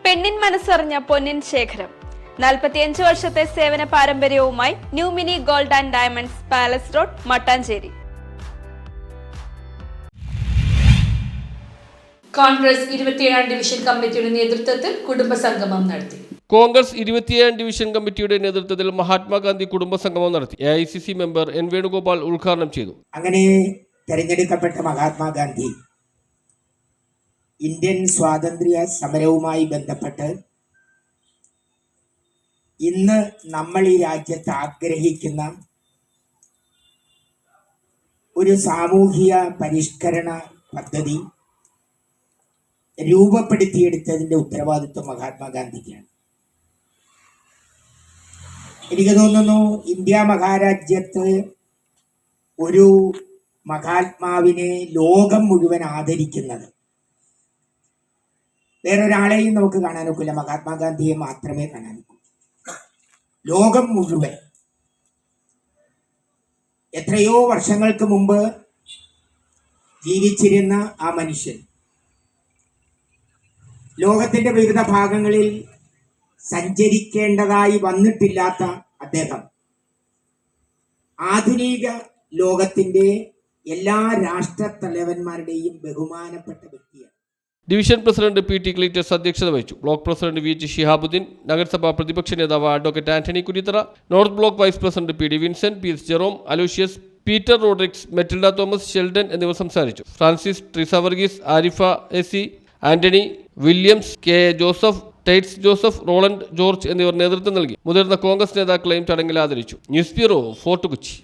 പെണ്ണിൻ മനസ്സറിഞ്ഞ പൊന്നിൻ ശേഖരം 45 വർഷത്തെ സേവന പാരമ്പര്യവുമായി new mini gold and diamonds palace road Mattancherry. Congress 27 division കമ്മിറ്റിയുടെ നേതൃത്വത്തിൽ കുടുംബസംഗമം നടത്തി. കോൺഗ്രസ് 27 ഡിവിഷൻ കമ്മിറ്റിയുടെ നേതൃത്വത്തിൽ മഹാത്മാഗാന്ധി കുടുംബസംഗമം നടത്തി. AICC മെമ്പർ N വേണുഗോപാൽ ഉദ്ഘാടനം ചെയ്തു. അങ്ങനെ തെരഞ്ഞെടുക്കപ്പെട്ട മഹാത്മാഗാന്ധി ഇന്ത്യൻ സ്വാതന്ത്ര്യ സമരവുമായി ബന്ധപ്പെട്ട് ഇന്ന് നമ്മൾ ഈ രാജ്യത്ത് ആഗ്രഹിക്കുന്ന ഒരു സാമൂഹിക പരിഷ്കരണ പദ്ധതി രൂപപ്പെടുത്തിയെടുത്തതിൻ്റെ ഉത്തരവാദിത്വം മഹാത്മാഗാന്ധിക്കാണ്. എനിക്ക് തോന്നുന്നു ഇന്ത്യ മഹാരാജ്യത്ത് ഒരു മഹാത്മാവിനെ ലോകം മുഴുവൻ ആദരിക്കുന്നത് വേറൊരാളെയും നമുക്ക് കാണാനൊക്കില്ല, മഹാത്മാഗാന്ധിയെ മാത്രമേ കാണാനൊക്കൂ. ലോകം മുഴുവൻ എത്രയോ വർഷങ്ങൾക്ക് മുമ്പ് ജീവിച്ചിരുന്ന ആ മനുഷ്യൻ ലോകത്തിന്റെ വിവിധ ഭാഗങ്ങളിൽ സഞ്ചരിക്കേണ്ടതായി വന്നിട്ടില്ലാത്ത അദ്ദേഹം ആധുനിക ലോകത്തിന്റെ എല്ലാ രാഷ്ട്രത്തലവന്മാരുടെയും ബഹുമാനപ്പെട്ട വ്യക്തിയാണ്. ഡിവിഷൻ പ്രസിഡന്റ് PT ക്ലീറ്റസ് അധ്യക്ഷത വഹിച്ചു. ബ്ലോക്ക് പ്രസിഡന്റ് VH ഷിഹാബുദ്ദീൻ, നഗരസഭാ പ്രതിപക്ഷ നേതാവ് advocate Antony Kurithara, north block vice president PD Vincent, PS Jerome, Aloysius, Peter Rodrigues, Matilda Thomas, Sheldon എന്നിവർ സംസാരിച്ചു. Francis, Treesa Varghese, Arifa AC, Antony, Williams, K Joseph, ടൈറ്റ്സ് ജോസഫ്, റോളണ്ട് ജോർജ് എന്നിവർ നേതൃത്വം നൽകി. മുതിർന്ന കോൺഗ്രസ് നേതാക്കളെയും ചടങ്ങിൽ ആദരിച്ചു. News bureau, Fort Kochi.